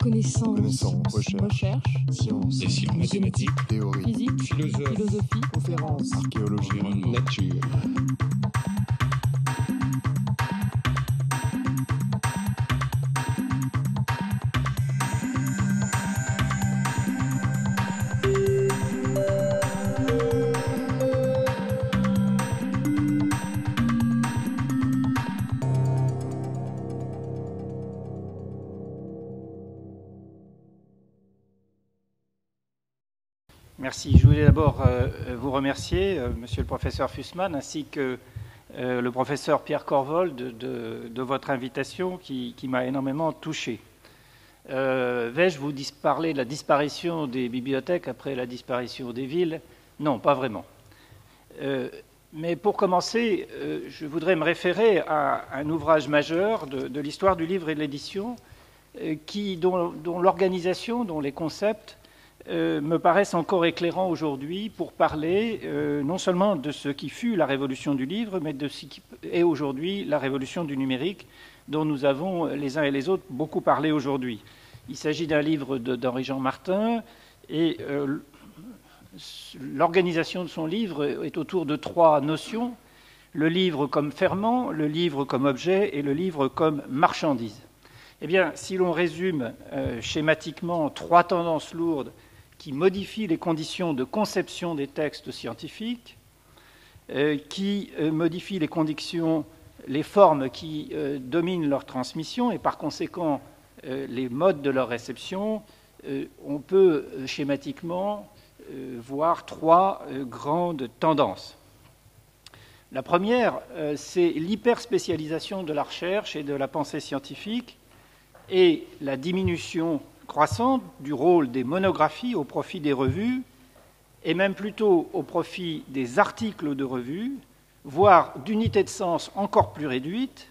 Connaissance, recherche, sciences, mathématiques, théorie, physique, philosophie, conférences, archéologie, nature. Merci. Je voulais d'abord vous remercier, monsieur le professeur Fussman, ainsi que le professeur Pierre Corvol de votre invitation qui m'a énormément touché. Vais-je vous parler de la disparition des bibliothèques après la disparition des villes? Non, pas vraiment. Mais pour commencer, je voudrais me référer à un ouvrage majeur de l'histoire du livre et de l'édition, dont l'organisation, dont les concepts me paraissent encore éclairants aujourd'hui pour parler non seulement de ce qui fut la révolution du livre, mais de ce qui est aujourd'hui la révolution du numérique, dont nous avons les uns et les autres beaucoup parlé aujourd'hui. Il s'agit d'un livre d'Henri-Jean Martin, et l'organisation de son livre est autour de trois notions: le livre comme ferment, le livre comme objet et le livre comme marchandise. Eh bien, si l'on résume schématiquement trois tendances lourdes qui modifient les conditions de conception des textes scientifiques, qui modifient les conditions, les formes qui dominent leur transmission et par conséquent les modes de leur réception, on peut schématiquement voir trois grandes tendances. La première, c'est l'hyperspécialisation de la recherche et de la pensée scientifique et la diminution croissante du rôle des monographies au profit des revues, et même plutôt au profit des articles de revues, voire d'unités de sens encore plus réduites,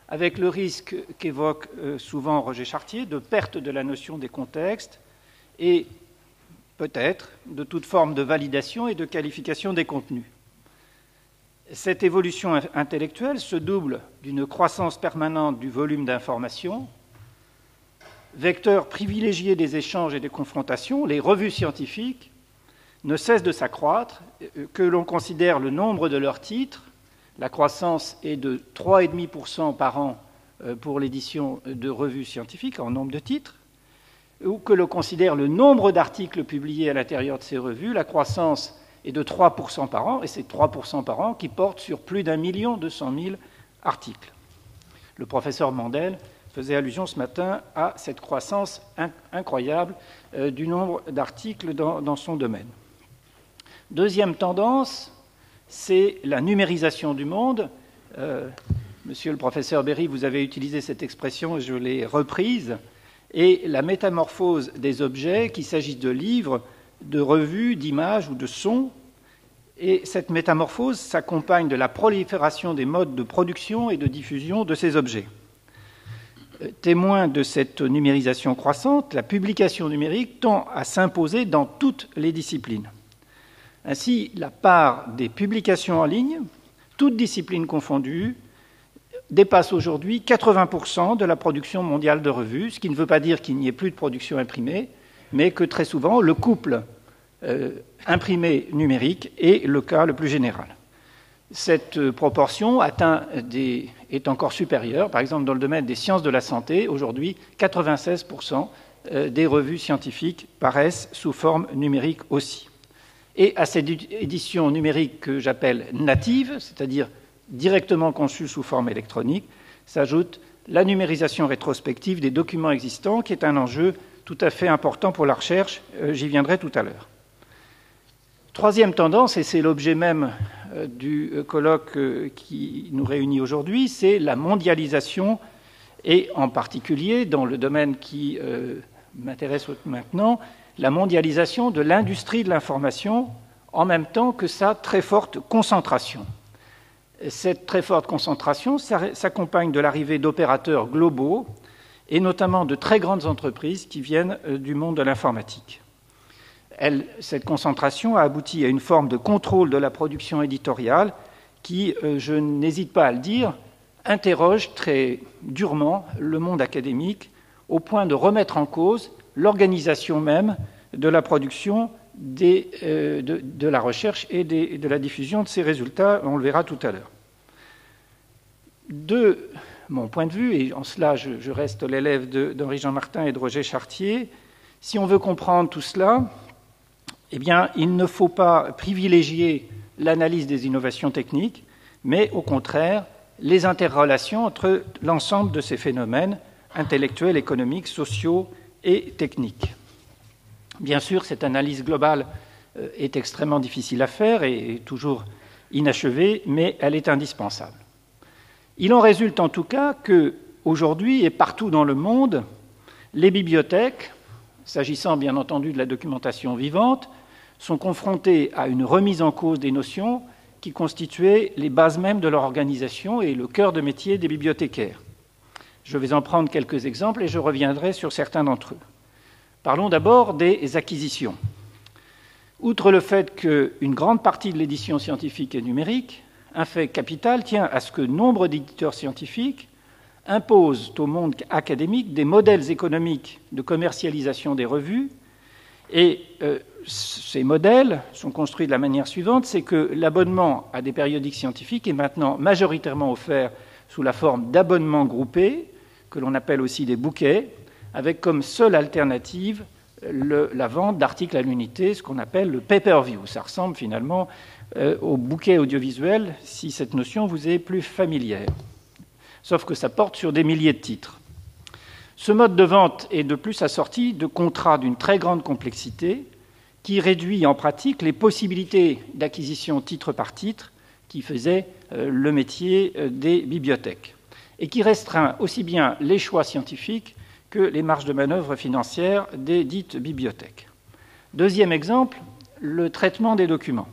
avec le risque qu'évoque souvent Roger Chartier de perte de la notion des contextes et peut-être de toute forme de validation et de qualification des contenus. Cette évolution intellectuelle se double d'une croissance permanente du volume d'informations. Vecteur privilégié des échanges et des confrontations, les revues scientifiques ne cessent de s'accroître, que l'on considère le nombre de leurs titres. La croissance est de 3,5% par an pour l'édition de revues scientifiques en nombre de titres, ou que l'on considère le nombre d'articles publiés à l'intérieur de ces revues. La croissance est de 3% par an, et c'est 3% par an qui porte sur plus d'1,2 million articles. Le professeur Mandel faisait allusion ce matin à cette croissance incroyable du nombre d'articles dans son domaine. Deuxième tendance, c'est la numérisation du monde. Monsieur le professeur Berry, vous avez utilisé cette expression et je l'ai reprise. Et la métamorphose des objets, qu'il s'agisse de livres, de revues, d'images ou de sons. Et cette métamorphose s'accompagne de la prolifération des modes de production et de diffusion de ces objets. Témoin de cette numérisation croissante, la publication numérique tend à s'imposer dans toutes les disciplines. Ainsi, la part des publications en ligne, toutes disciplines confondues, dépasse aujourd'hui 80% de la production mondiale de revues, ce qui ne veut pas dire qu'il n'y ait plus de production imprimée, mais que très souvent, le couple imprimé-numérique est le cas le plus général. Cette proportion est encore supérieure. Par exemple, dans le domaine des sciences de la santé, aujourd'hui, 96% des revues scientifiques paraissent sous forme numérique aussi. Et à cette édition numérique que j'appelle native, c'est-à-dire directement conçue sous forme électronique, s'ajoute la numérisation rétrospective des documents existants, qui est un enjeu tout à fait important pour la recherche. J'y viendrai tout à l'heure. Troisième tendance, et c'est l'objet même du colloque qui nous réunit aujourd'hui, c'est la mondialisation, et en particulier, dans le domaine qui m'intéresse maintenant, la mondialisation de l'industrie de l'information, en même temps que sa très forte concentration. Cette très forte concentration s'accompagne de l'arrivée d'opérateurs globaux, et notamment de très grandes entreprises qui viennent du monde de l'informatique. Cette concentration a abouti à une forme de contrôle de la production éditoriale qui, je n'hésite pas à le dire, interroge très durement le monde académique au point de remettre en cause l'organisation même de la production de la recherche et de la diffusion de ces résultats. On le verra tout à l'heure. De mon point de vue, et en cela je reste l'élève d'Henri-Jean Martin et de Roger Chartier, si on veut comprendre tout cela, eh bien, il ne faut pas privilégier l'analyse des innovations techniques, mais au contraire, les interrelations entre l'ensemble de ces phénomènes intellectuels, économiques, sociaux et techniques. Bien sûr, cette analyse globale est extrêmement difficile à faire et toujours inachevée, mais elle est indispensable. Il en résulte en tout cas qu'aujourd'hui et partout dans le monde, les bibliothèques, s'agissant bien entendu de la documentation vivante, sont confrontées à une remise en cause des notions qui constituaient les bases mêmes de leur organisation et le cœur de métier des bibliothécaires. Je vais en prendre quelques exemples et je reviendrai sur certains d'entre eux. Parlons d'abord des acquisitions. Outre le fait qu'une grande partie de l'édition scientifique est numérique, un fait capital tient à ce que nombre d'éditeurs scientifiques imposent au monde académique des modèles économiques de commercialisation des revues. Et ces modèles sont construits de la manière suivante, c'est que l'abonnement à des périodiques scientifiques est maintenant majoritairement offert sous la forme d'abonnements groupés, que l'on appelle aussi des bouquets, avec comme seule alternative la vente d'articles à l'unité, ce qu'on appelle le pay-per-view. Ça ressemble finalement au bouquet audiovisuel, si cette notion vous est plus familière. Sauf que ça porte sur des milliers de titres. Ce mode de vente est de plus assorti de contrats d'une très grande complexité qui réduit en pratique les possibilités d'acquisition titre par titre qui faisaient le métier des bibliothèques et qui restreint aussi bien les choix scientifiques que les marges de manœuvre financières des dites bibliothèques. Deuxième exemple, le traitement des documents.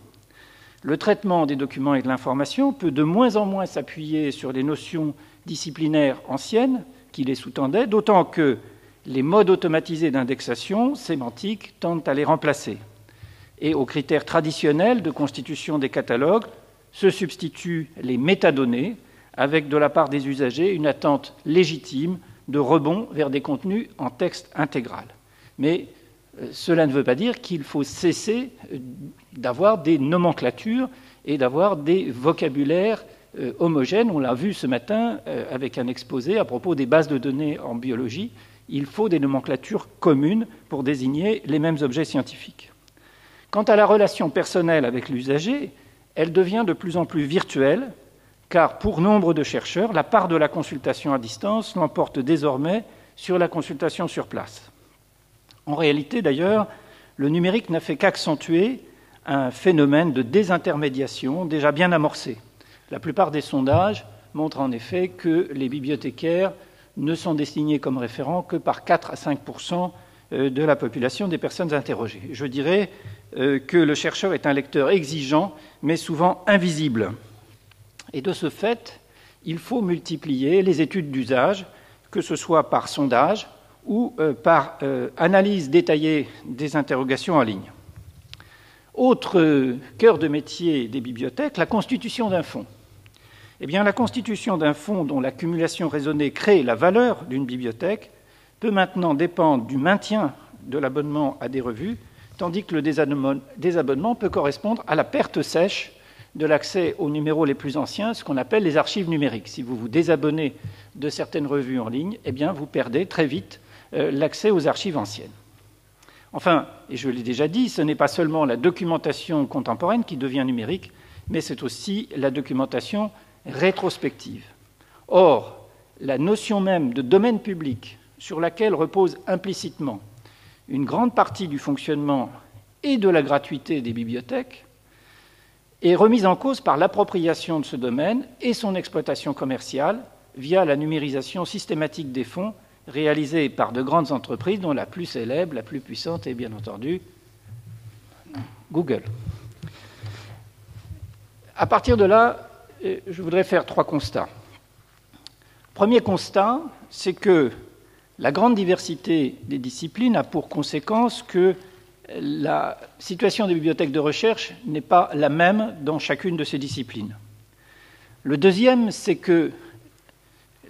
Le traitement des documents et de l'information peut de moins en moins s'appuyer sur les notions disciplinaires anciennes qui les sous-tendaient, d'autant que les modes automatisés d'indexation sémantique tendent à les remplacer. Et aux critères traditionnels de constitution des catalogues se substituent les métadonnées, avec de la part des usagers une attente légitime de rebond vers des contenus en texte intégral. Mais cela ne veut pas dire qu'il faut cesser d'avoir des nomenclatures et d'avoir des vocabulaires homogènes. On l'a vu ce matin avec un exposé à propos des bases de données en biologie. Il faut des nomenclatures communes pour désigner les mêmes objets scientifiques. Quant à la relation personnelle avec l'usager, elle devient de plus en plus virtuelle, car pour nombre de chercheurs, la part de la consultation à distance l'emporte désormais sur la consultation sur place. En réalité, d'ailleurs, le numérique n'a fait qu'accentuer un phénomène de désintermédiation déjà bien amorcé. La plupart des sondages montrent en effet que les bibliothécaires ne sont désignés comme référents que par 4 à 5% de la population des personnes interrogées. Je dirais que le chercheur est un lecteur exigeant, mais souvent invisible. Et de ce fait, il faut multiplier les études d'usage, que ce soit par sondage ou par analyse détaillée des interrogations en ligne. Autre cœur de métier des bibliothèques, la constitution d'un fonds. Eh bien, la constitution d'un fonds dont l'accumulation raisonnée crée la valeur d'une bibliothèque peut maintenant dépendre du maintien de l'abonnement à des revues, tandis que le désabonnement peut correspondre à la perte sèche de l'accès aux numéros les plus anciens, ce qu'on appelle les archives numériques. Si vous vous désabonnez de certaines revues en ligne, eh bien, vous perdez très vite l'accès aux archives anciennes. Enfin, et je l'ai déjà dit, ce n'est pas seulement la documentation contemporaine qui devient numérique, mais c'est aussi la documentation rétrospective. Or, la notion même de domaine public, sur laquelle repose implicitement une grande partie du fonctionnement et de la gratuité des bibliothèques, est remise en cause par l'appropriation de ce domaine et son exploitation commerciale via la numérisation systématique des fonds réalisée par de grandes entreprises, dont la plus célèbre, la plus puissante est bien entendu Google. À partir de là, je voudrais faire 3 constats. Premier constat, c'est que la grande diversité des disciplines a pour conséquence que la situation des bibliothèques de recherche n'est pas la même dans chacune de ces disciplines. Le deuxième, c'est que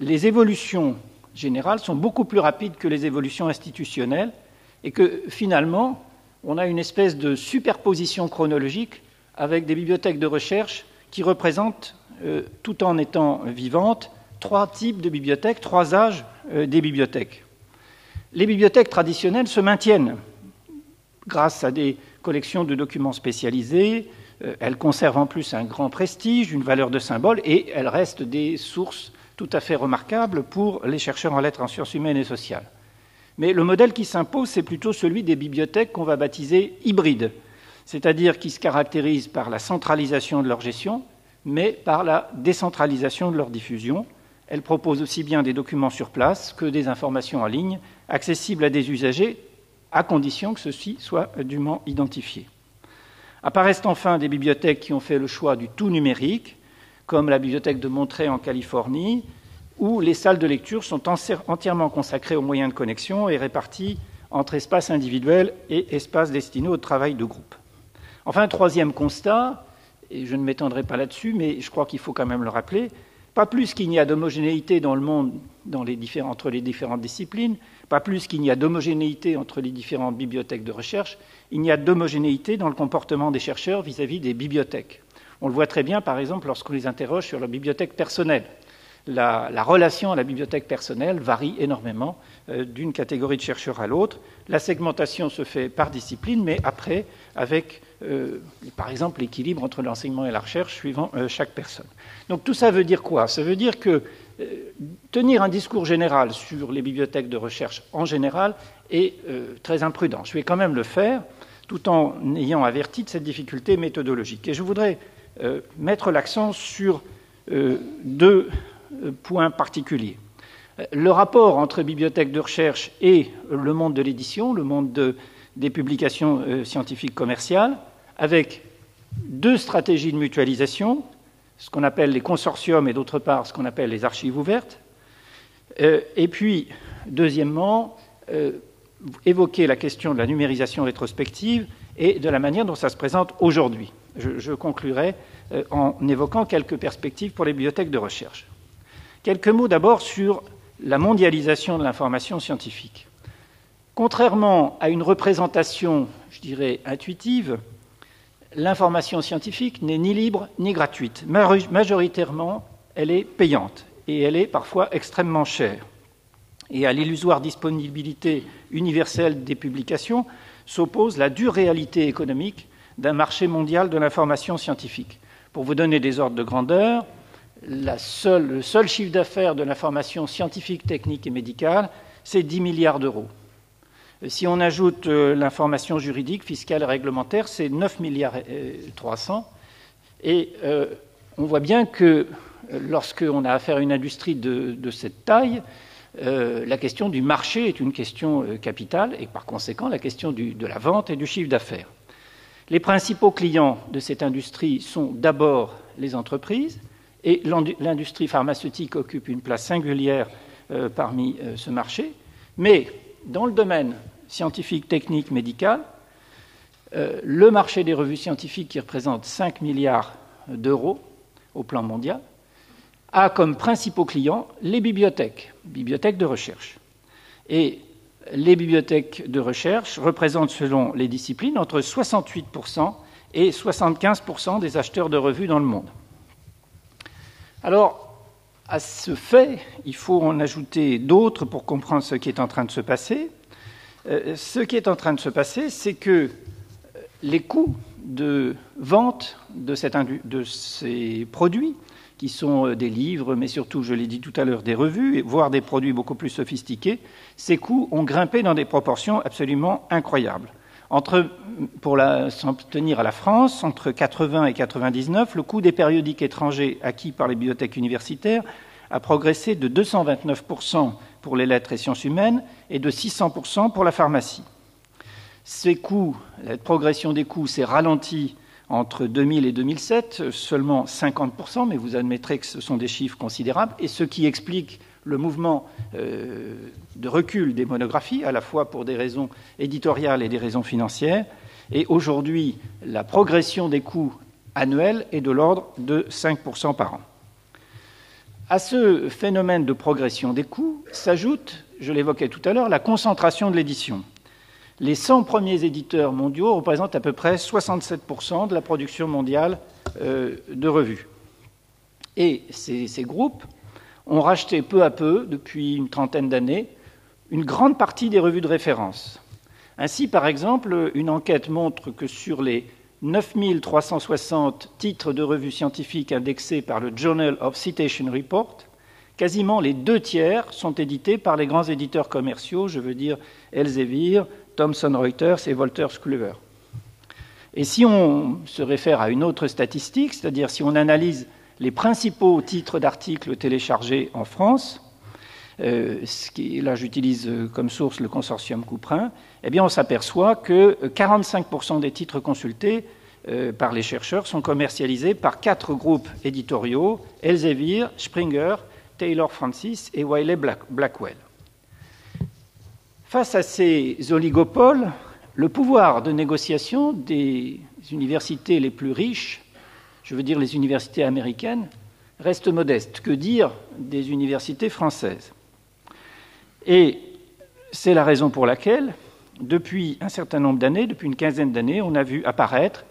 les évolutions générale sont beaucoup plus rapides que les évolutions institutionnelles et que finalement, on a une espèce de superposition chronologique avec des bibliothèques de recherche qui représentent, tout en étant vivantes, 3 types de bibliothèques, 3 âges des bibliothèques. Les bibliothèques traditionnelles se maintiennent grâce à des collections de documents spécialisés. Elles conservent en plus un grand prestige, une valeur de symbole, et elles restent des sources tout à fait remarquables pour les chercheurs en lettres, en sciences humaines et sociales. Mais le modèle qui s'impose, c'est plutôt celui des bibliothèques qu'on va baptiser hybrides, c'est-à-dire qui se caractérisent par la centralisation de leur gestion, mais par la décentralisation de leur diffusion. Elles proposent aussi bien des documents sur place que des informations en ligne, accessibles à des usagers, à condition que ceux-ci soient dûment identifiés. Apparaissent enfin des bibliothèques qui ont fait le choix du tout numérique, comme la bibliothèque de Monterey en Californie, où les salles de lecture sont entièrement consacrées aux moyens de connexion et réparties entre espaces individuels et espaces destinés au travail de groupe. Enfin, troisième constat, et je ne m'étendrai pas là-dessus, mais je crois qu'il faut quand même le rappeler, pas plus qu'il n'y a d'homogénéité dans le monde entre les différentes disciplines, pas plus qu'il n'y a d'homogénéité entre les différentes bibliothèques de recherche, il n'y a d'homogénéité dans le comportement des chercheurs vis-à-vis des bibliothèques. On le voit très bien, par exemple, lorsqu'on les interroge sur leur bibliothèque personnelle. La relation à la bibliothèque personnelle varie énormément d'une catégorie de chercheurs à l'autre. La segmentation se fait par discipline, mais après, avec, par exemple, l'équilibre entre l'enseignement et la recherche suivant chaque personne. Donc tout ça veut dire quoi? Ça veut dire que tenir un discours général sur les bibliothèques de recherche en général est très imprudent. Je vais quand même le faire, tout en ayant averti de cette difficulté méthodologique. Et je voudrais mettre l'accent sur 2 points particuliers. Le rapport entre bibliothèques de recherche et le monde de l'édition, le monde des publications scientifiques commerciales, avec 2 stratégies de mutualisation, ce qu'on appelle les consortiums et d'autre part ce qu'on appelle les archives ouvertes. Et puis, deuxièmement, évoquer la question de la numérisation rétrospective et de la manière dont ça se présente aujourd'hui. Je conclurai en évoquant quelques perspectives pour les bibliothèques de recherche. Quelques mots d'abord sur la mondialisation de l'information scientifique. Contrairement à une représentation, je dirais, intuitive, l'information scientifique n'est ni libre ni gratuite. Majoritairement, elle est payante et elle est parfois extrêmement chère. Et à l'illusoire disponibilité universelle des publications s'oppose la dure réalité économique d'un marché mondial de l'information scientifique. Pour vous donner des ordres de grandeur, le seul chiffre d'affaires de l'information scientifique, technique et médicale, c'est 10 milliards d'euros. Si on ajoute l'information juridique, fiscale et réglementaire, c'est 9 milliards 300. Et on voit bien que lorsqu'on a affaire à une industrie de cette taille, la question du marché est une question capitale et par conséquent la question de la vente et du chiffre d'affaires. Les principaux clients de cette industrie sont d'abord les entreprises et l'industrie pharmaceutique occupe une place singulière parmi ce marché. Mais dans le domaine scientifique, technique, médical, le marché des revues scientifiques qui représente 5 milliards d'euros au plan mondial a comme principaux clients les bibliothèques de recherche. Et les bibliothèques de recherche représentent, selon les disciplines, entre 68% et 75% des acheteurs de revues dans le monde. Alors, à ce fait, il faut en ajouter d'autres pour comprendre ce qui est en train de se passer. Ce qui est en train de se passer, c'est que les coûts de vente de ces produits, qui sont des livres, mais surtout, je l'ai dit tout à l'heure, des revues, voire des produits beaucoup plus sophistiqués, ces coûts ont grimpé dans des proportions absolument incroyables. Pour s'en tenir à la France, entre 80 et 99, le coût des périodiques étrangers acquis par les bibliothèques universitaires a progressé de 229% pour les lettres et sciences humaines et de 600% pour la pharmacie. Ces coûts, la progression des coûts s'est ralentie entre 2000 et 2007, seulement 50%, mais vous admettrez que ce sont des chiffres considérables, et ce qui explique le mouvement de recul des monographies, à la fois pour des raisons éditoriales et des raisons financières. Et aujourd'hui, la progression des coûts annuels est de l'ordre de 5% par an. À ce phénomène de progression des coûts s'ajoute, je l'évoquais tout à l'heure, la concentration de l'édition. Les 100 premiers éditeurs mondiaux représentent à peu près 67% de la production mondiale de revues. Et ces groupes ont racheté peu à peu, depuis une trentaine d'années, une grande partie des revues de référence. Ainsi, par exemple, une enquête montre que sur les 9360 titres de revues scientifiques indexés par le Journal of Citation Report, quasiment les 2/3 sont édités par les grands éditeurs commerciaux, je veux dire Elsevier, Thomson Reuters et Wolters Kluwer. Et si on se réfère à une autre statistique, c'est-à-dire si on analyse les principaux titres d'articles téléchargés en France, là j'utilise comme source le consortium Couperin, eh bien on s'aperçoit que 45% des titres consultés par les chercheurs sont commercialisés par 4 groupes éditoriaux, Elsevier, Springer, Taylor Francis et Wiley Blackwell. Face à ces oligopoles, le pouvoir de négociation des universités les plus riches, je veux dire les universités américaines, reste modeste. Que dire des universités françaises? Et c'est la raison pour laquelle, depuis un certain nombre d'années, depuis une quinzaine d'années, on a vu apparaître,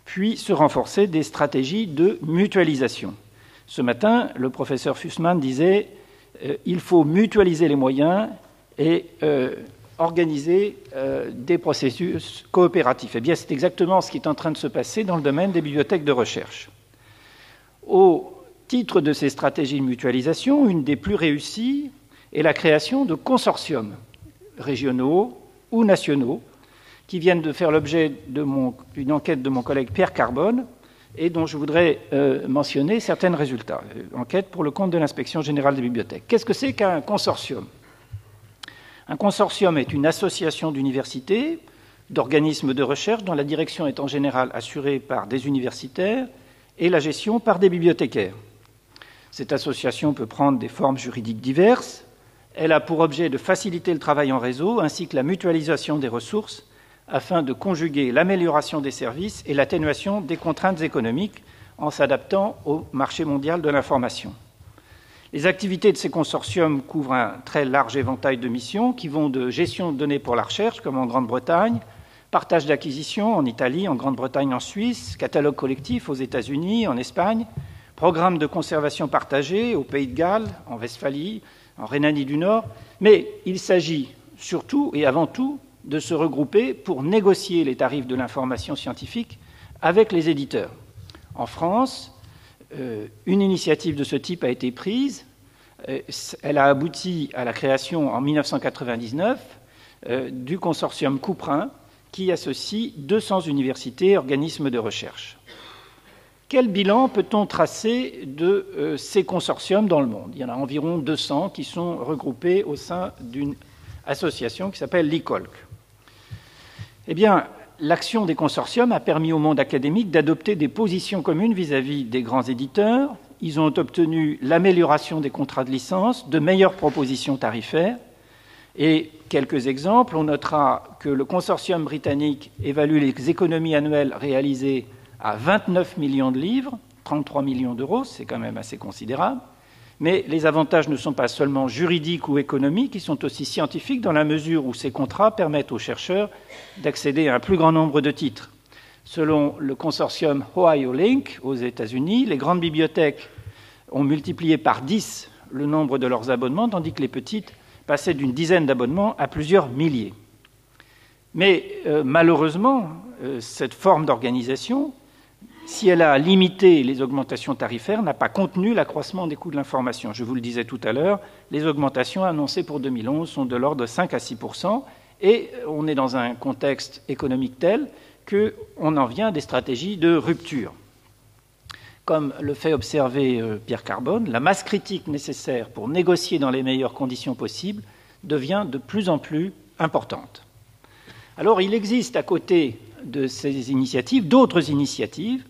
puis se renforcer des stratégies de mutualisation. Ce matin, le professeur Fussman disait il faut mutualiser les moyens et organiser des processus coopératifs. Eh bien, c'est exactement ce qui est en train de se passer dans le domaine des bibliothèques de recherche. Au titre de ces stratégies de mutualisation, une des plus réussies est la création de consortiums régionaux ou nationaux qui viennent de faire l'objet d'une enquête de mon collègue Pierre Carbone et dont je voudrais mentionner certains résultats. Enquête pour le compte de l'Inspection générale des bibliothèques. Qu'est-ce que c'est qu'un consortium? Un consortium est une association d'universités, d'organismes de recherche dont la direction est en général assurée par des universitaires et la gestion par des bibliothécaires. Cette association peut prendre des formes juridiques diverses. Elle a pour objet de faciliter le travail en réseau ainsi que la mutualisation des ressources afin de conjuguer l'amélioration des services et l'atténuation des contraintes économiques en s'adaptant au marché mondial de l'information. Les activités de ces consortiums couvrent un très large éventail de missions qui vont de gestion de données pour la recherche, comme en Grande-Bretagne, partage d'acquisitions en Italie, en Grande-Bretagne, en Suisse, catalogue collectif aux États-Unis, en Espagne, programme de conservation partagé au Pays de Galles, en Westphalie, en Rhénanie du Nord. Mais il s'agit surtout et avant tout de se regrouper pour négocier les tarifs de l'information scientifique avec les éditeurs. En France, une initiative de ce type a été prise. Elle a abouti à la création en 1999 du consortium Couperin qui associe 200 universités et organismes de recherche. Quel bilan peut-on tracer de ces consortiums dans le monde? Il y en a environ 200 qui sont regroupés au sein d'une association qui s'appelle l'ICOLC. Eh bien, l'action des consortiums a permis au monde académique d'adopter des positions communes vis-à-vis des grands éditeurs. Ils ont obtenu l'amélioration des contrats de licence, de meilleures propositions tarifaires. Et quelques exemples, on notera que le consortium britannique évalue les économies annuelles réalisées à 29 millions de livres, 33 millions d'euros, c'est quand même assez considérable. Mais les avantages ne sont pas seulement juridiques ou économiques, ils sont aussi scientifiques dans la mesure où ces contrats permettent aux chercheurs d'accéder à un plus grand nombre de titres. Selon le consortium Ohio Link aux États-Unis, les grandes bibliothèques ont multiplié par 10 le nombre de leurs abonnements, tandis que les petites passaient d'une dizaine d'abonnements à plusieurs milliers. Mais malheureusement, cette forme d'organisation, si elle a limité les augmentations tarifaires, n'a pas contenu l'accroissement des coûts de l'information. Je vous le disais tout à l'heure, les augmentations annoncées pour 2011 sont de l'ordre de 5 à 6%, et on est dans un contexte économique tel qu'on en vient à des stratégies de rupture. Comme le fait observer Pierre Carbone, la masse critique nécessaire pour négocier dans les meilleures conditions possibles devient de plus en plus importante. Alors, il existe à côté de ces initiatives d'autres initiatives,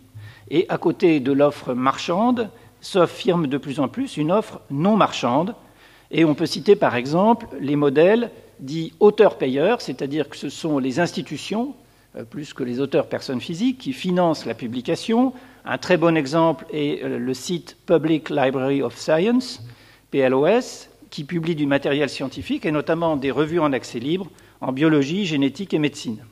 et à côté de l'offre marchande s'affirme de plus en plus une offre non marchande. Et on peut citer par exemple les modèles dits auteurs-payeurs, c'est-à-dire que ce sont les institutions plus que les auteurs personnes physiques, qui financent la publication. Un très bon exemple est le site Public Library of Science, PLOS, qui publie du matériel scientifique et notamment des revues en accès libre en biologie, génétique et médecine.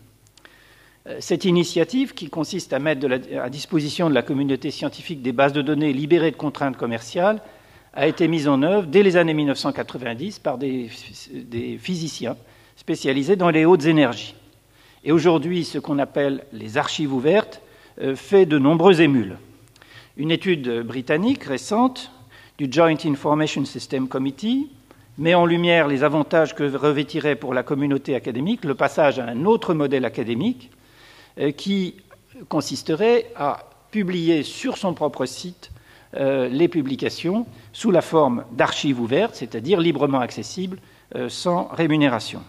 Cette initiative, qui consiste à mettre à disposition de la communauté scientifique des bases de données libérées de contraintes commerciales, a été mise en œuvre dès les années 1990 par des physiciens spécialisés dans les hautes énergies. Et aujourd'hui, ce qu'on appelle les archives ouvertes fait de nombreux émules. Une étude britannique récente du Joint Information System Committee met en lumière les avantages que revêtirait pour la communauté académique le passage à un autre modèle académique qui consisterait à publier sur son propre site les publications sous la forme d'archives ouvertes, c'est-à-dire librement accessibles, sans rémunération.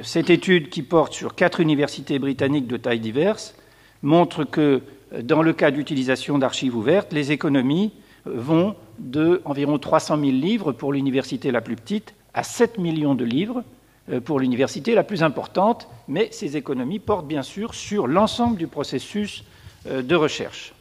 Cette étude, qui porte sur 4 universités britanniques de tailles diverses, montre que, dans le cas d'utilisation d'archives ouvertes, les économies vont de environ 300 000 livres pour l'université la plus petite à 7 millions de livres pour l'université la plus importante, mais ces économies portent bien sûr sur l'ensemble du processus de recherche.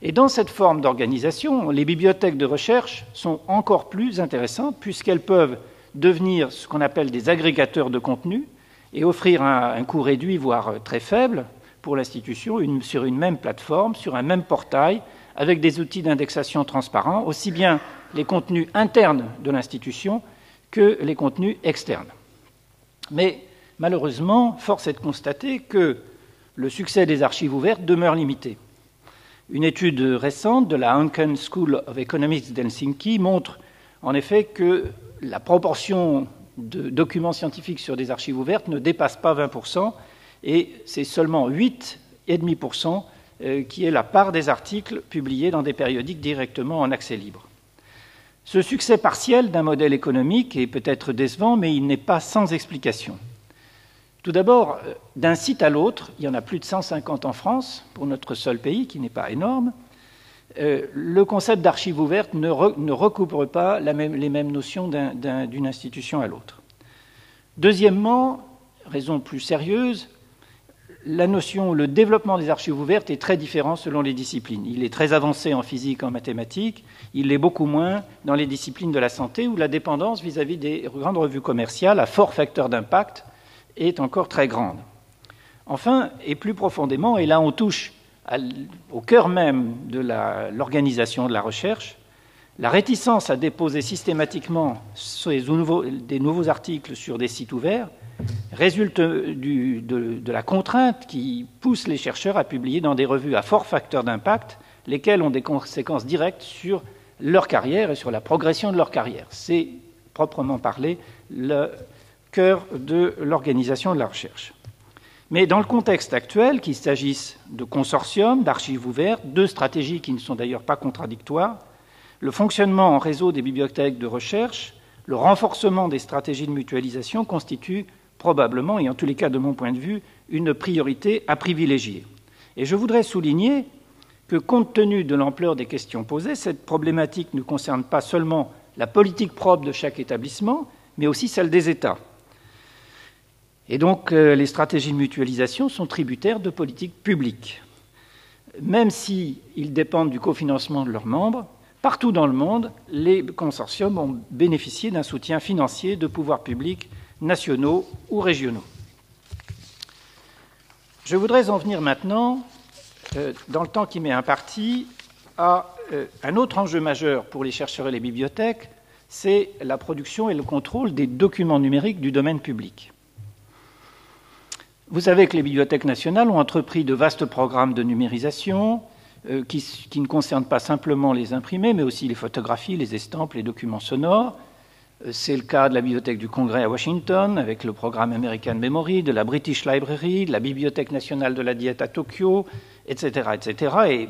Et dans cette forme d'organisation, les bibliothèques de recherche sont encore plus intéressantes puisqu'elles peuvent devenir ce qu'on appelle des agrégateurs de contenu et offrir un coût réduit, voire très faible, pour l'institution sur une même plateforme, sur un même portail, avec des outils d'indexation transparents, aussi bien les contenus internes de l'institution que les contenus externes. Mais malheureusement, force est de constater que le succès des archives ouvertes demeure limité. Une étude récente de la Hanken School of Economics d'Helsinki montre en effet que la proportion de documents scientifiques sur des archives ouvertes ne dépasse pas 20%, et c'est seulement 8,5% qui est la part des articles publiés dans des périodiques directement en accès libre. Ce succès partiel d'un modèle économique est peut-être décevant, mais il n'est pas sans explication. Tout d'abord, d'un site à l'autre, il y en a plus de 150 en France, pour notre seul pays, qui n'est pas énorme, le concept d'archives ouvertes ne recouvre pas les mêmes notions d'une institution à l'autre. Deuxièmement, raison plus sérieuse, le développement des archives ouvertes est très différent selon les disciplines. Il est très avancé en physique, en mathématiques, il l'est beaucoup moins dans les disciplines de la santé, où la dépendance vis-à-vis des grandes revues commerciales à fort facteur d'impact est encore très grande. Enfin, et plus profondément, et là on touche au cœur même de l'organisation de la recherche, la réticence à déposer systématiquement des nouveaux articles sur des sites ouverts résulte de la contrainte qui pousse les chercheurs à publier dans des revues à fort facteur d'impact, lesquelles ont des conséquences directes sur leur carrière et sur la progression de leur carrière. C'est, proprement parlé, le cœur de l'organisation de la recherche. Mais dans le contexte actuel, qu'il s'agisse de consortiums, d'archives ouvertes, deux stratégies qui ne sont d'ailleurs pas contradictoires, le fonctionnement en réseau des bibliothèques de recherche, le renforcement des stratégies de mutualisation constituent probablement, et en tous les cas de mon point de vue, une priorité à privilégier. Et je voudrais souligner que, compte tenu de l'ampleur des questions posées, cette problématique ne concerne pas seulement la politique propre de chaque établissement, mais aussi celle des États. Et donc, les stratégies de mutualisation sont tributaires de politiques publiques. Même s'ils dépendent du cofinancement de leurs membres, partout dans le monde, les consortiums ont bénéficié d'un soutien financier de pouvoirs publics nationaux ou régionaux. Je voudrais en venir maintenant, dans le temps qui m'est imparti, à un autre enjeu majeur pour les chercheurs et les bibliothèques, c'est la production et le contrôle des documents numériques du domaine public. Vous savez que les bibliothèques nationales ont entrepris de vastes programmes de numérisation qui ne concernent pas simplement les imprimés, mais aussi les photographies, les estampes, les documents sonores. C'est le cas de la Bibliothèque du Congrès à Washington, avec le programme American Memory, de la British Library, de la Bibliothèque nationale de la Diète à Tokyo, etc., etc. Et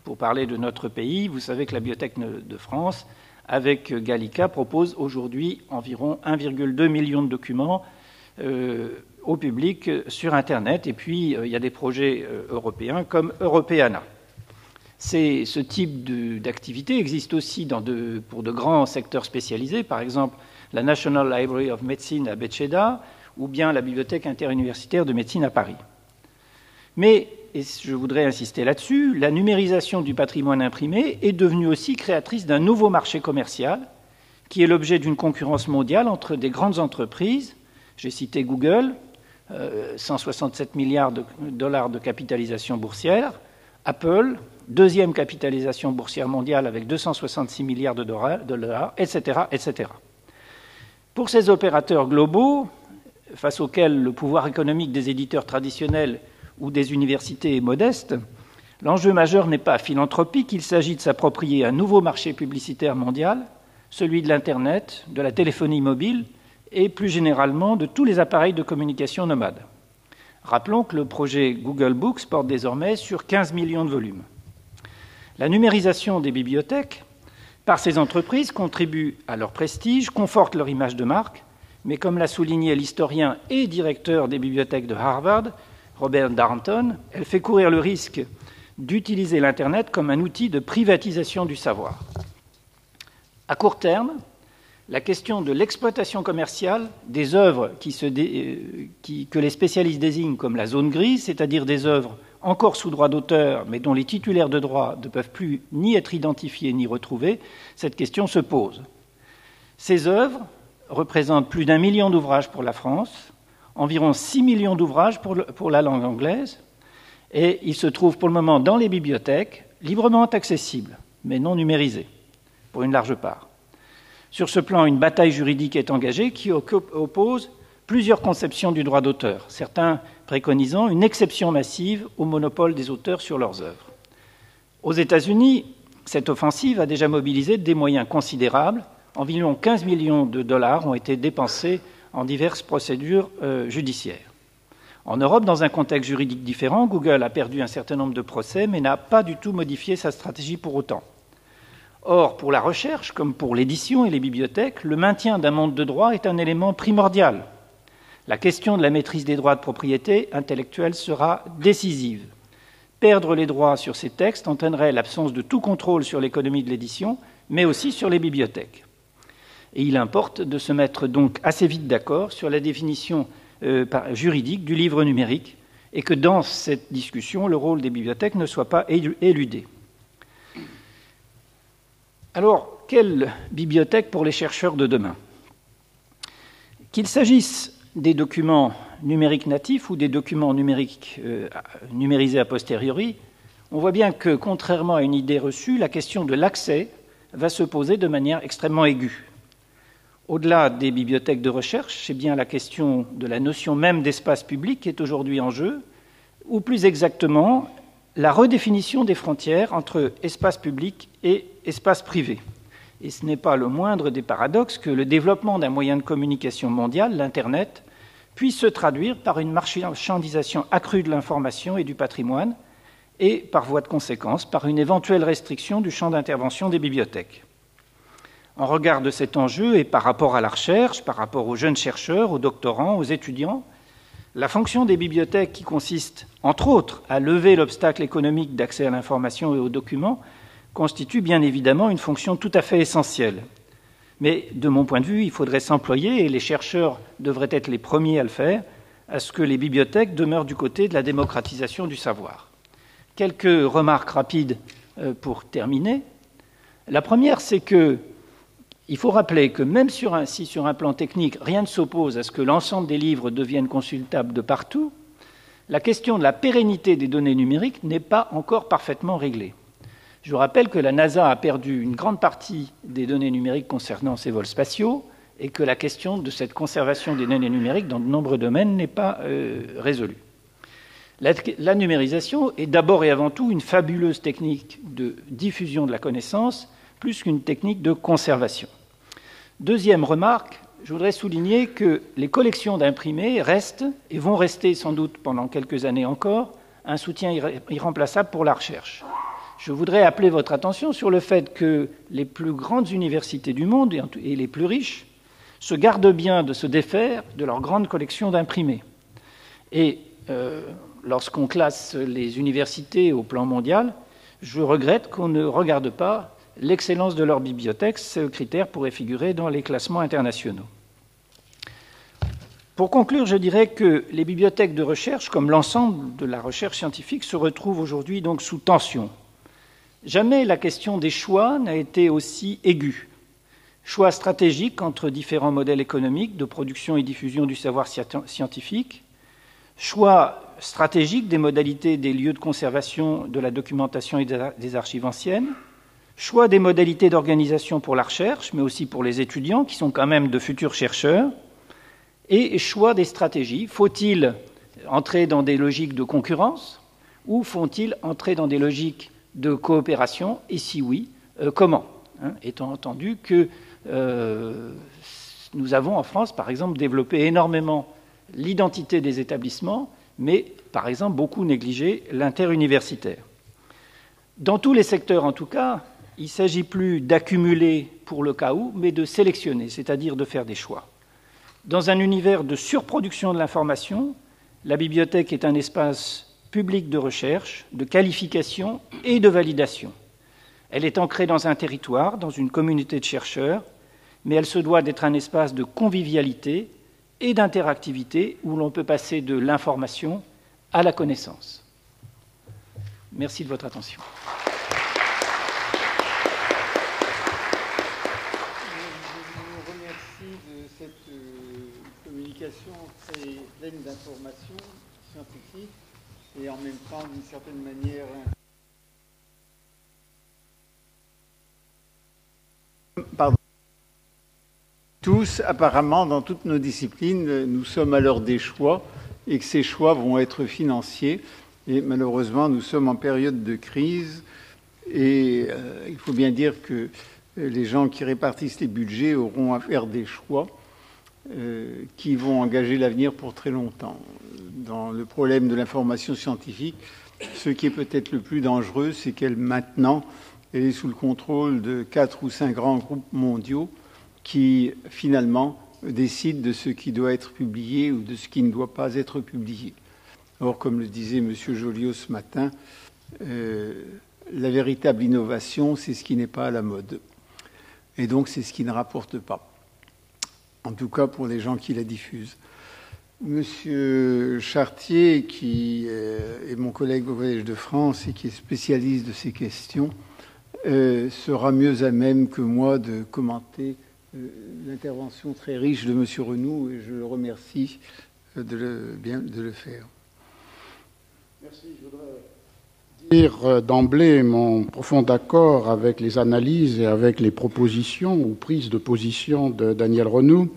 pour parler de notre pays, vous savez que la Bibliothèque de France, avec Gallica, propose aujourd'hui environ 1,2 million de documents au public sur Internet. Et puis, il y a des projets européens comme Europeana. Ce type d'activité existe aussi pour de grands secteurs spécialisés, par exemple la National Library of Medicine à Bethesda ou bien la Bibliothèque interuniversitaire de médecine à Paris. Mais, et je voudrais insister là-dessus, la numérisation du patrimoine imprimé est devenue aussi créatrice d'un nouveau marché commercial qui est l'objet d'une concurrence mondiale entre des grandes entreprises. J'ai cité Google, 167 milliards de dollars de capitalisation boursière, Apple, deuxième capitalisation boursière mondiale avec 266 milliards de dollars, etc., etc. Pour ces opérateurs globaux, face auxquels le pouvoir économique des éditeurs traditionnels ou des universités est modeste, l'enjeu majeur n'est pas philanthropique, il s'agit de s'approprier un nouveau marché publicitaire mondial, celui de l'Internet, de la téléphonie mobile et plus généralement de tous les appareils de communication nomades. Rappelons que le projet Google Books porte désormais sur 15 millions de volumes. La numérisation des bibliothèques par ces entreprises contribue à leur prestige, conforte leur image de marque, mais comme l'a souligné l'historien et directeur des bibliothèques de Harvard, Robert Darnton, elle fait courir le risque d'utiliser l'Internet comme un outil de privatisation du savoir. À court terme, la question de l'exploitation commerciale des œuvres que les spécialistes désignent comme la zone grise, c'est-à-dire des œuvres encore sous droit d'auteur, mais dont les titulaires de droit ne peuvent plus ni être identifiés ni retrouvés, cette question se pose. Ces œuvres représentent plus d'1 million d'ouvrages pour la France, environ 6 millions d'ouvrages pour la langue anglaise, et ils se trouvent pour le moment dans les bibliothèques, librement accessibles, mais non numérisés, pour une large part. Sur ce plan, une bataille juridique est engagée qui oppose plusieurs conceptions du droit d'auteur, certains préconisant une exception massive au monopole des auteurs sur leurs œuvres. Aux États-Unis, cette offensive a déjà mobilisé des moyens considérables. Environ 15 millions de dollars ont été dépensés en diverses procédures judiciaires. En Europe, dans un contexte juridique différent, Google a perdu un certain nombre de procès, mais n'a pas du tout modifié sa stratégie pour autant. Or, pour la recherche, comme pour l'édition et les bibliothèques, le maintien d'un monde de droit est un élément primordial. La question de la maîtrise des droits de propriété intellectuelle sera décisive. Perdre les droits sur ces textes entraînerait l'absence de tout contrôle sur l'économie de l'édition, mais aussi sur les bibliothèques. Et il importe de se mettre donc assez vite d'accord sur la définition juridique du livre numérique et que dans cette discussion, le rôle des bibliothèques ne soit pas éludé. Alors, quelle bibliothèque pour les chercheurs de demain? Qu'il s'agisse des documents numériques natifs ou des documents numériques numérisés a posteriori, on voit bien que, contrairement à une idée reçue, la question de l'accès va se poser de manière extrêmement aiguë. Au-delà des bibliothèques de recherche, c'est bien la question de la notion même d'espace public qui est aujourd'hui en jeu, ou plus exactement, la redéfinition des frontières entre espace public et espace privé. Et ce n'est pas le moindre des paradoxes que le développement d'un moyen de communication mondial, l'Internet, puisse se traduire par une marchandisation accrue de l'information et du patrimoine, et, par voie de conséquence, par une éventuelle restriction du champ d'intervention des bibliothèques. En regard de cet enjeu et par rapport à la recherche, par rapport aux jeunes chercheurs, aux doctorants, aux étudiants, la fonction des bibliothèques qui consiste, entre autres, à lever l'obstacle économique d'accès à l'information et aux documents, constitue bien évidemment une fonction tout à fait essentielle. Mais de mon point de vue, il faudrait s'employer, et les chercheurs devraient être les premiers à le faire, à ce que les bibliothèques demeurent du côté de la démocratisation du savoir. Quelques remarques rapides pour terminer. La première, c'est que il faut rappeler que même si sur un plan technique, rien ne s'oppose à ce que l'ensemble des livres deviennent consultables de partout, la question de la pérennité des données numériques n'est pas encore parfaitement réglée. Je vous rappelle que la NASA a perdu une grande partie des données numériques concernant ses vols spatiaux et que la question de cette conservation des données numériques dans de nombreux domaines n'est pas résolue. La numérisation est d'abord et avant tout une fabuleuse technique de diffusion de la connaissance plus qu'une technique de conservation. Deuxième remarque, je voudrais souligner que les collections d'imprimés restent et vont rester sans doute pendant quelques années encore un soutien irremplaçable pour la recherche. Je voudrais appeler votre attention sur le fait que les plus grandes universités du monde et les plus riches se gardent bien de se défaire de leurs grandes collections d'imprimés. Et lorsqu'on classe les universités au plan mondial, je regrette qu'on ne regarde pas l'excellence de leur bibliothèque. Ce critère pourrait figurer dans les classements internationaux. Pour conclure, je dirais que les bibliothèques de recherche, comme l'ensemble de la recherche scientifique, se retrouvent aujourd'hui donc sous tension. Jamais la question des choix n'a été aussi aiguë. Choix stratégiques entre différents modèles économiques de production et diffusion du savoir scientifique, choix stratégiques des modalités des lieux de conservation de la documentation et des archives anciennes, choix des modalités d'organisation pour la recherche, mais aussi pour les étudiants, qui sont quand même de futurs chercheurs, et choix des stratégies. Faut-il entrer dans des logiques de concurrence ou faut-il entrer dans des logiques de coopération, et si oui, comment, étant entendu que nous avons en France, par exemple, développé énormément l'identité des établissements, mais, par exemple, beaucoup négligé l'interuniversitaire. Dans tous les secteurs, en tout cas, il ne s'agit plus d'accumuler pour le cas où, mais de sélectionner, c'est-à-dire de faire des choix. Dans un univers de surproduction de l'information, la bibliothèque est un espace public de recherche, de qualification et de validation. Elle est ancrée dans un territoire, dans une communauté de chercheurs, mais elle se doit d'être un espace de convivialité et d'interactivité où l'on peut passer de l'information à la connaissance. Merci de votre attention. Très pleine d'informations scientifiques et en même temps, d'une certaine manière, tous, apparemment, dans toutes nos disciplines, nous sommes à l'heure des choix et que ces choix vont être financiers. Et malheureusement, nous sommes en période de crise et il faut bien dire que les gens qui répartissent les budgets auront à faire des choix qui vont engager l'avenir pour très longtemps. Dans le problème de l'information scientifique, ce qui est peut-être le plus dangereux, c'est qu'elle, maintenant, elle est sous le contrôle de 4 ou 5 grands groupes mondiaux qui, finalement, décident de ce qui doit être publié ou de ce qui ne doit pas être publié. Or, comme le disait M. Joliot ce matin, la véritable innovation, c'est ce qui n'est pas à la mode. Et donc, c'est ce qui ne rapporte pas. En tout cas pour les gens qui la diffusent. Monsieur Chartier, qui est mon collègue au Collège de France et qui est spécialiste de ces questions, sera mieux à même que moi de commenter l'intervention très riche de Monsieur Renoux, et je le remercie de le faire. Merci. Je voudrais dire d'emblée mon profond accord avec les analyses et avec les propositions ou prises de position de Daniel Renoux.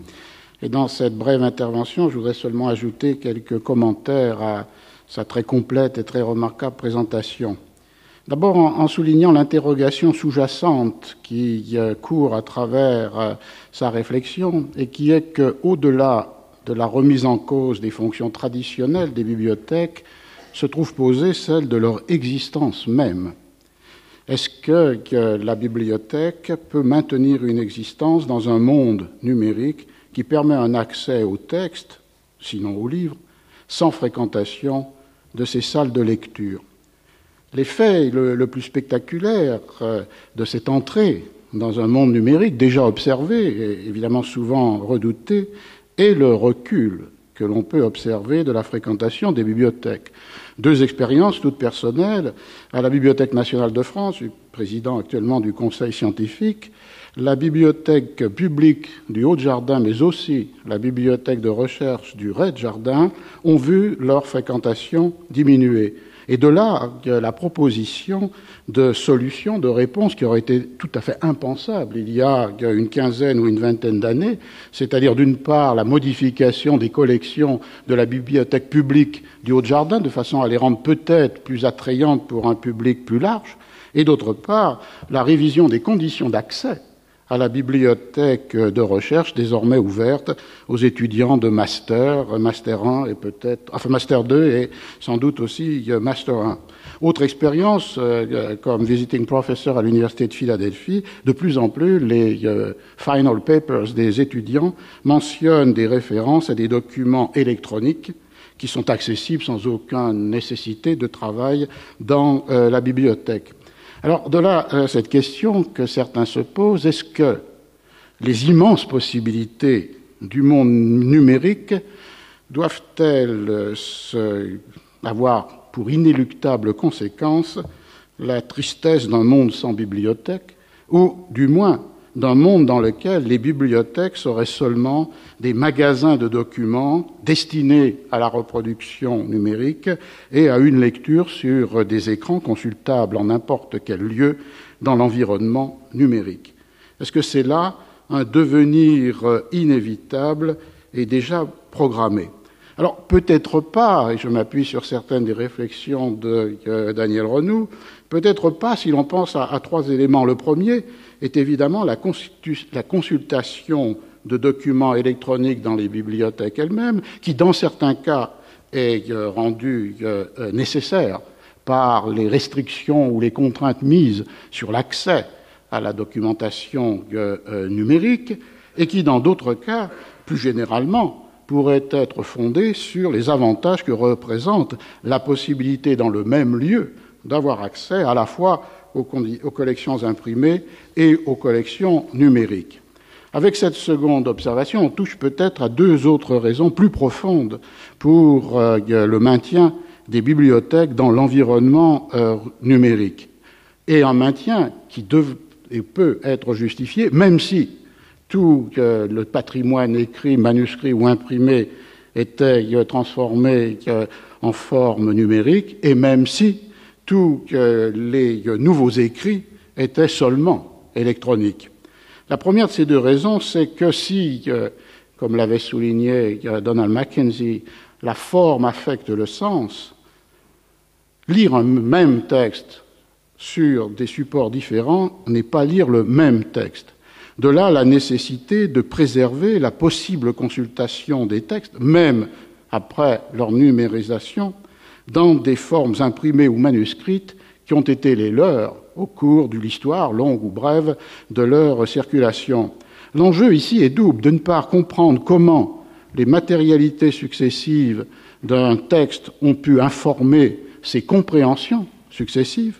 Et dans cette brève intervention, je voudrais seulement ajouter quelques commentaires à sa très complète et très remarquable présentation. D'abord en soulignant l'interrogation sous-jacente qui court à travers sa réflexion et qui est qu'au-delà de la remise en cause des fonctions traditionnelles des bibliothèques, se trouve posée celle de leur existence même. Est-ce que la bibliothèque peut maintenir une existence dans un monde numérique qui permet un accès au texte, sinon aux livres, sans fréquentation de ces salles de lecture? L'effet le plus spectaculaire de cette entrée dans un monde numérique déjà observé et évidemment souvent redouté est le recul que l'on peut observer de la fréquentation des bibliothèques. 2 expériences toutes personnelles. À la Bibliothèque nationale de France, je suis président actuellement du conseil scientifique, la bibliothèque publique du Haut-de-Jardin, mais aussi la bibliothèque de recherche du Rez-de-Jardin, ont vu leur fréquentation diminuer. Et de là, la proposition de solutions, de réponses qui auraient été tout à fait impensables il y a une quinzaine ou une vingtaine d'années, c'est-à-dire d'une part la modification des collections de la bibliothèque publique du Haut-de-Jardin, de façon à les rendre peut-être plus attrayantes pour un public plus large, et d'autre part la révision des conditions d'accès à la bibliothèque de recherche désormais ouverte aux étudiants de Master 1 et peut-être, enfin Master 2 et sans doute aussi Master 1. Autre expérience, comme visiting professor à l'Université de Philadelphie, de plus en plus les final papers des étudiants mentionnent des références à des documents électroniques qui sont accessibles sans aucune nécessité de travail dans la bibliothèque. Alors, de là, cette question que certains se posent, est-ce que les immenses possibilités du monde numérique doivent-elles avoir pour inéluctable conséquence la tristesse d'un monde sans bibliothèque, ou du moins d'un monde dans lequel les bibliothèques seraient seulement des magasins de documents destinés à la reproduction numérique et à une lecture sur des écrans consultables en n'importe quel lieu dans l'environnement numérique. Est-ce que c'est là un devenir inévitable et déjà programmé? Alors, peut-être pas, et je m'appuie sur certaines des réflexions de Daniel Renou, peut-être pas si l'on pense à trois éléments. Le premier est évidemment la consultation de documents électroniques dans les bibliothèques elles-mêmes, qui, dans certains cas, est rendue nécessaire par les restrictions ou les contraintes mises sur l'accès à la documentation numérique, et qui, dans d'autres cas, plus généralement, pourrait être fondée sur les avantages que représente la possibilité, dans le même lieu, d'avoir accès à la fois aux collections imprimées et aux collections numériques. Avec cette seconde observation, on touche peut-être à deux autres raisons plus profondes pour le maintien des bibliothèques dans l'environnement numérique, et un maintien qui peut être justifié, même si tout le patrimoine écrit, manuscrit ou imprimé était transformé en forme numérique, et même si tous les nouveaux écrits étaient seulement électroniques. La première de ces deux raisons, c'est que si, comme l'avait souligné Donald Mackenzie, la forme affecte le sens, lire un même texte sur des supports différents n'est pas lire le même texte. De là, la nécessité de préserver la possible consultation des textes, même après leur numérisation, dans des formes imprimées ou manuscrites qui ont été les leurs au cours de l'histoire, longue ou brève, de leur circulation. L'enjeu ici est double. D'une part, comprendre comment les matérialités successives d'un texte ont pu informer ses compréhensions successives,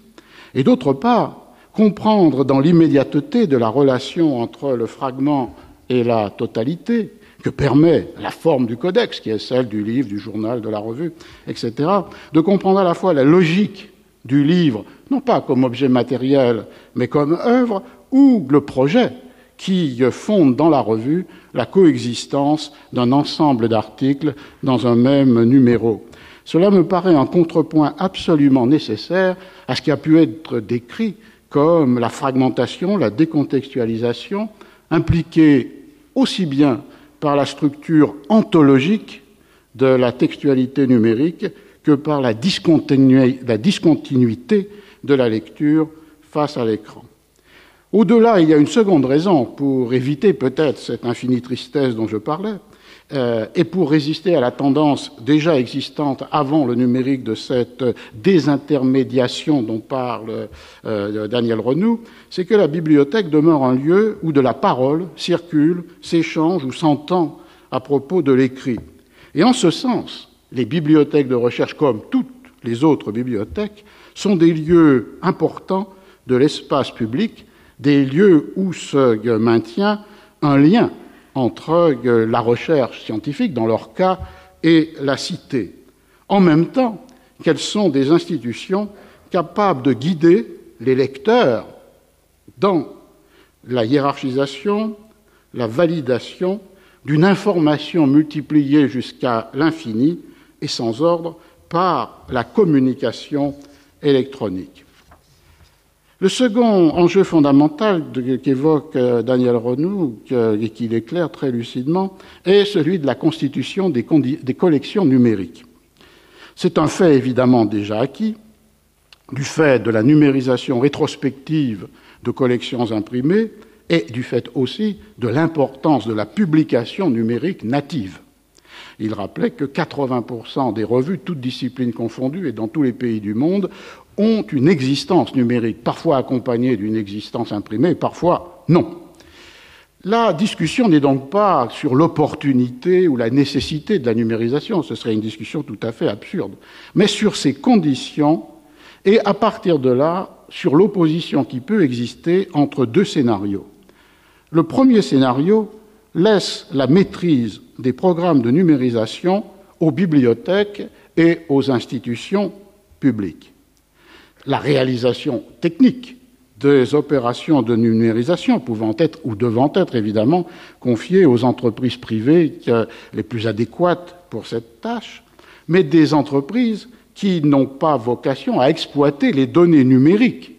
et d'autre part, comprendre dans l'immédiateté de la relation entre le fragment et la totalité que permet la forme du codex, qui est celle du livre, du journal, de la revue, etc., de comprendre à la fois la logique du livre, non pas comme objet matériel, mais comme œuvre, ou le projet qui fonde dans la revue la coexistence d'un ensemble d'articles dans un même numéro. Cela me paraît un contrepoint absolument nécessaire à ce qui a pu être décrit comme la fragmentation, la décontextualisation, impliquée aussi bien par la structure ontologique de la textualité numérique que par la discontinuité de la lecture face à l'écran. Au-delà, il y a une seconde raison pour éviter peut-être cette infinie tristesse dont je parlais, et pour résister à la tendance déjà existante avant le numérique de cette désintermédiation dont parle Daniel Renou, c'est que la bibliothèque demeure un lieu où de la parole circule, s'échange ou s'entend à propos de l'écrit. Et en ce sens, les bibliothèques de recherche, comme toutes les autres bibliothèques, sont des lieux importants de l'espace public, des lieux où se maintient un lien entre la recherche scientifique, dans leur cas, et la cité. En même temps qu'elles sont des institutions capables de guider les lecteurs dans la hiérarchisation, la validation d'une information multipliée jusqu'à l'infini et sans ordre par la communication électronique. Le second enjeu fondamental qu'évoque Daniel Renou, et qu'il éclaire très lucidement, est celui de la constitution des collections numériques. C'est un fait évidemment déjà acquis, du fait de la numérisation rétrospective de collections imprimées et du fait aussi de l'importance de la publication numérique native. Il rappelait que 80% des revues, toutes disciplines confondues et dans tous les pays du monde, ont une existence numérique, parfois accompagnée d'une existence imprimée, parfois non. La discussion n'est donc pas sur l'opportunité ou la nécessité de la numérisation, ce serait une discussion tout à fait absurde, mais sur ses conditions et, à partir de là, sur l'opposition qui peut exister entre deux scénarios. Le premier scénario laisse la maîtrise des programmes de numérisation aux bibliothèques et aux institutions publiques. La réalisation technique des opérations de numérisation pouvant être ou devant être évidemment confiées aux entreprises privées les plus adéquates pour cette tâche, mais des entreprises qui n'ont pas vocation à exploiter les données numériques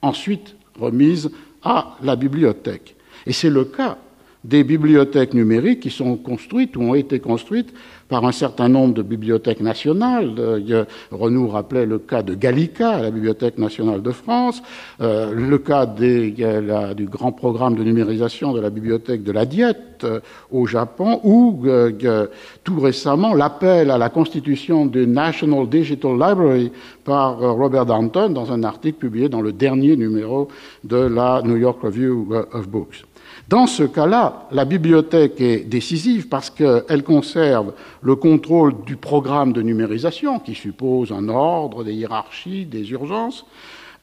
ensuite remises à la bibliothèque. Et c'est le cas des bibliothèques numériques qui sont construites ou ont été construites par un certain nombre de bibliothèques nationales. Renou rappelait le cas de Gallica, la Bibliothèque nationale de France, le cas du grand programme de numérisation de la bibliothèque de la Diète au Japon, ou tout récemment l'appel à la constitution du National Digital Library par Robert Darnton dans un article publié dans le dernier numéro de la New York Review of Books. Dans ce cas-là, la bibliothèque est décisive parce qu'elle conserve le contrôle du programme de numérisation, qui suppose un ordre, des hiérarchies, des urgences.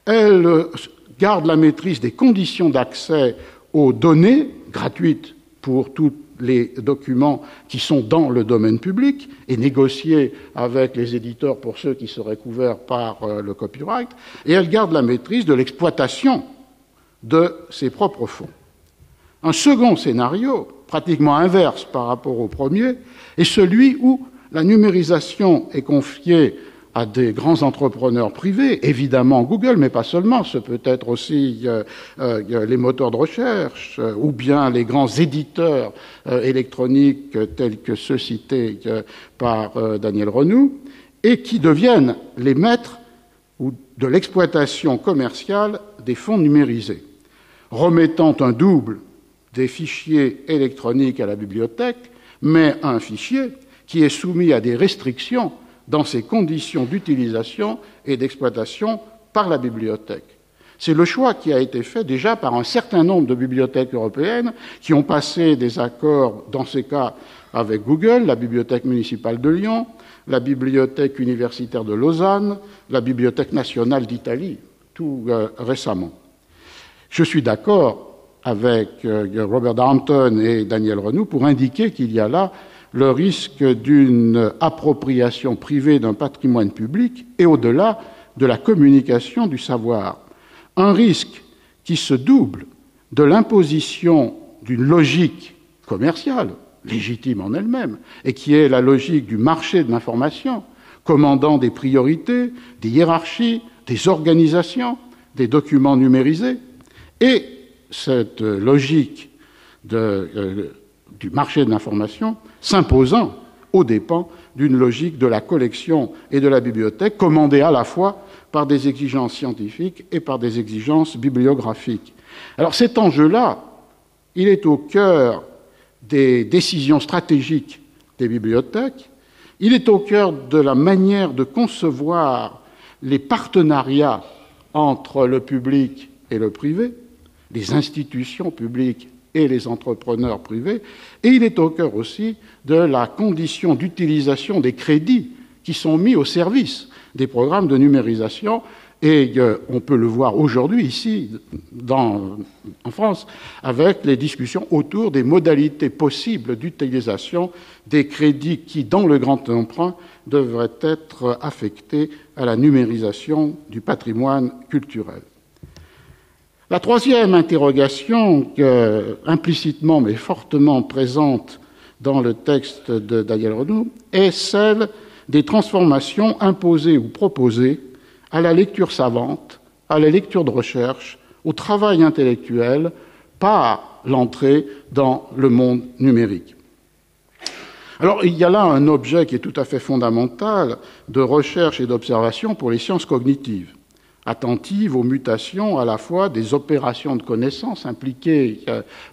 Elle garde la maîtrise des conditions d'accès aux données gratuites pour tous les documents qui sont dans le domaine public et négociés avec les éditeurs pour ceux qui seraient couverts par le copyright. Et elle garde la maîtrise de l'exploitation de ses propres fonds. Un second scénario, pratiquement inverse par rapport au premier, est celui où la numérisation est confiée à des grands entrepreneurs privés, évidemment Google, mais pas seulement, ce peut être aussi les moteurs de recherche ou bien les grands éditeurs électroniques tels que ceux cités par Daniel Renou, et qui deviennent les maîtres de l'exploitation commerciale des fonds numérisés, remettant un double des fichiers électroniques à la bibliothèque, mais un fichier qui est soumis à des restrictions dans ses conditions d'utilisation et d'exploitation par la bibliothèque. C'est le choix qui a été fait déjà par un certain nombre de bibliothèques européennes qui ont passé des accords, dans ces cas, avec Google, la Bibliothèque municipale de Lyon, la Bibliothèque universitaire de Lausanne, la Bibliothèque nationale d'Italie, tout récemment. Je suis d'accord avec Robert Darnton et Daniel Renou pour indiquer qu'il y a là le risque d'une appropriation privée d'un patrimoine public et au-delà de la communication du savoir. Un risque qui se double de l'imposition d'une logique commerciale, légitime en elle-même, et qui est la logique du marché de l'information, commandant des priorités, des hiérarchies, des organisations, des documents numérisés, et cette logique du marché de l'information s'imposant aux dépens d'une logique de la collection et de la bibliothèque, commandée à la fois par des exigences scientifiques et par des exigences bibliographiques. Alors cet enjeu-là, il est au cœur des décisions stratégiques des bibliothèques, il est au cœur de la manière de concevoir les partenariats entre le public et le privé, les institutions publiques et les entrepreneurs privés, et il est au cœur aussi de la condition d'utilisation des crédits qui sont mis au service des programmes de numérisation, et on peut le voir aujourd'hui ici, en France, avec les discussions autour des modalités possibles d'utilisation des crédits qui, dans le grand emprunt, devraient être affectés à la numérisation du patrimoine culturel. La troisième interrogation, implicitement mais fortement présente dans le texte de Daniel Renou, est celle des transformations imposées ou proposées à la lecture savante, à la lecture de recherche, au travail intellectuel par l'entrée dans le monde numérique. Alors, il y a là un objet qui est tout à fait fondamental de recherche et d'observation pour les sciences cognitives, attentive aux mutations à la fois des opérations de connaissance impliquées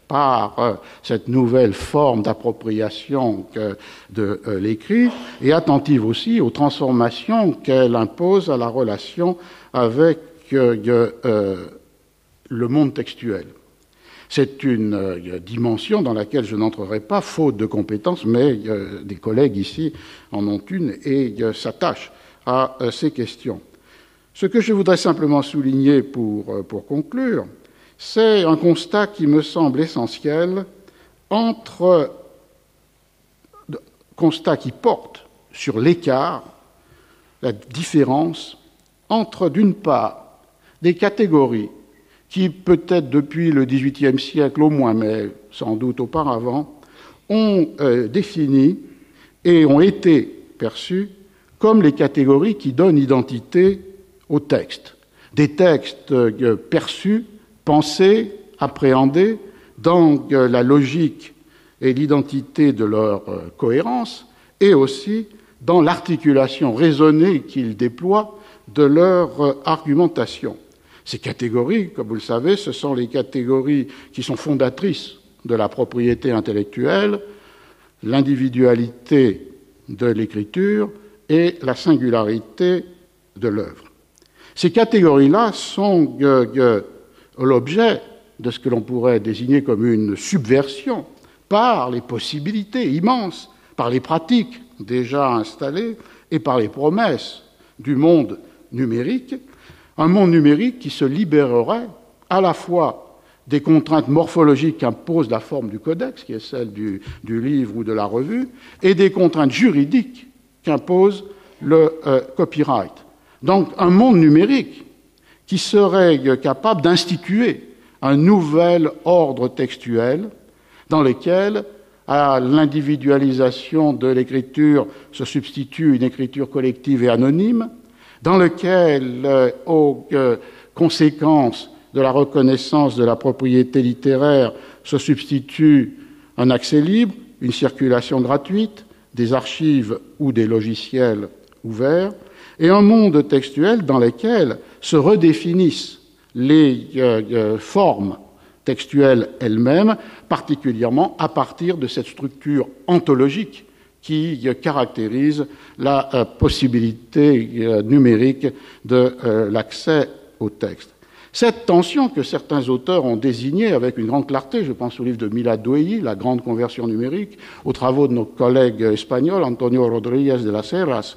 par cette nouvelle forme d'appropriation de l'écrit, et attentive aussi aux transformations qu'elle impose à la relation avec le monde textuel. C'est une dimension dans laquelle je n'entrerai pas, faute de compétences, mais des collègues ici en ont une et s'attachent à ces questions. Ce que je voudrais simplement souligner pour conclure, c'est un constat qui me semble essentiel constat qui porte sur l'écart, la différence entre, d'une part, des catégories qui, peut-être depuis le XVIIIe siècle au moins, mais sans doute auparavant, ont défini et ont été perçues comme les catégories qui donnent identité aux textes. Des textes perçus, pensés, appréhendés dans la logique et l'identité de leur cohérence, et aussi dans l'articulation raisonnée qu'ils déploient de leur argumentation. Ces catégories, comme vous le savez, ce sont les catégories qui sont fondatrices de la propriété intellectuelle, l'individualité de l'écriture et la singularité de l'œuvre. Ces catégories-là sont l'objet de ce que l'on pourrait désigner comme une subversion par les possibilités immenses, par les pratiques déjà installées et par les promesses du monde numérique, un monde numérique qui se libérerait à la fois des contraintes morphologiques qu'impose la forme du codex, qui est celle du livre ou de la revue, et des contraintes juridiques qu'impose le copyright. Donc un monde numérique qui serait capable d'instituer un nouvel ordre textuel dans lequel, à l'individualisation de l'écriture, se substitue une écriture collective et anonyme, dans lequel, aux conséquences de la reconnaissance de la propriété littéraire, se substitue un accès libre, une circulation gratuite, des archives ou des logiciels ouverts, et un monde textuel dans lequel se redéfinissent les formes textuelles elles-mêmes, particulièrement à partir de cette structure ontologique qui caractérise la possibilité numérique de l'accès au texte. Cette tension que certains auteurs ont désignée avec une grande clarté, je pense au livre de Milad Doueilly, La grande conversion numérique, aux travaux de nos collègues espagnols, Antonio Rodríguez de las Heras,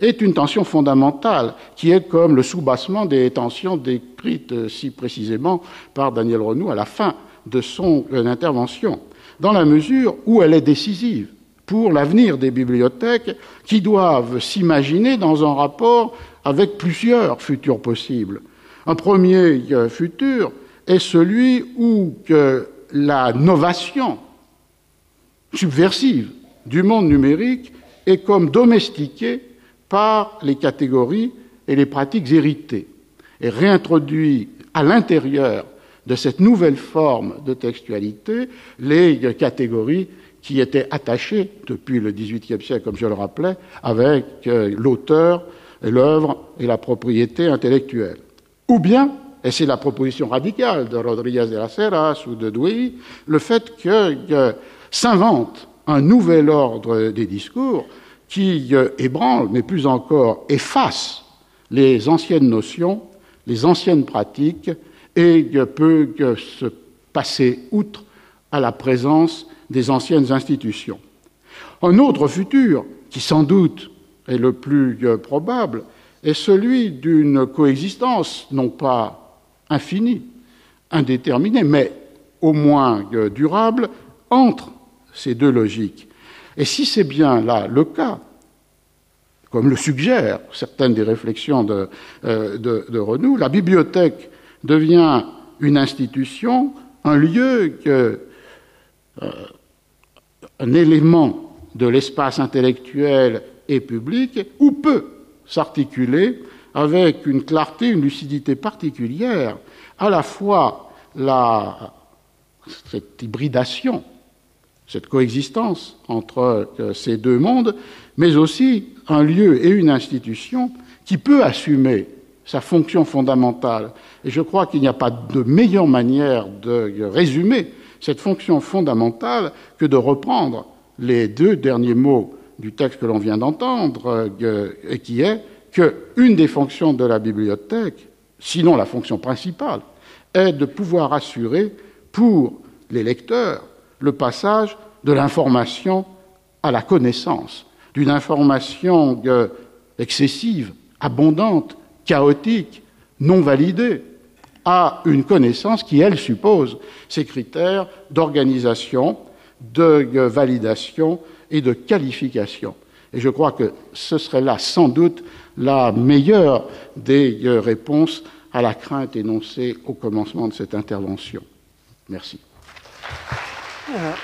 est une tension fondamentale qui est comme le soubassement des tensions décrites si précisément par Daniel Renou à la fin de son intervention, dans la mesure où elle est décisive pour l'avenir des bibliothèques qui doivent s'imaginer dans un rapport avec plusieurs futurs possibles. Un premier futur est celui où la novation subversive du monde numérique est comme domestiquée par les catégories et les pratiques héritées et réintroduit à l'intérieur de cette nouvelle forme de textualité les catégories qui étaient attachées depuis le XVIIIe siècle, comme je le rappelais, avec l'auteur, l'œuvre et la propriété intellectuelle. Ou bien, et c'est la proposition radicale de Rodríguez de las Heras ou de Doueilly, le fait que s'invente un nouvel ordre des discours qui ébranle, mais plus encore efface les anciennes notions, les anciennes pratiques, et peut se passer outre à la présence des anciennes institutions. Un autre futur, qui sans doute est le plus probable, est celui d'une coexistence, non pas infinie, indéterminée, mais au moins durable, entre ces deux logiques. Et si c'est bien là le cas, comme le suggèrent certaines des réflexions de Renou, la bibliothèque devient une institution, un lieu, un élément de l'espace intellectuel et public où peut s'articuler avec une clarté, une lucidité particulière, à la fois cette hybridation, cette coexistence entre ces deux mondes, mais aussi un lieu et une institution qui peut assumer sa fonction fondamentale. Et je crois qu'il n'y a pas de meilleure manière de résumer cette fonction fondamentale que de reprendre les deux derniers mots du texte que l'on vient d'entendre, et qui est qu'une des fonctions de la bibliothèque, sinon la fonction principale, est de pouvoir assurer pour les lecteurs le passage de l'information à la connaissance, d'une information excessive, abondante, chaotique, non validée, à une connaissance qui, elle, suppose ces critères d'organisation, de validation et de qualification. Et je crois que ce serait là, sans doute, la meilleure des réponses à la crainte énoncée au commencement de cette intervention. Merci. Voilà.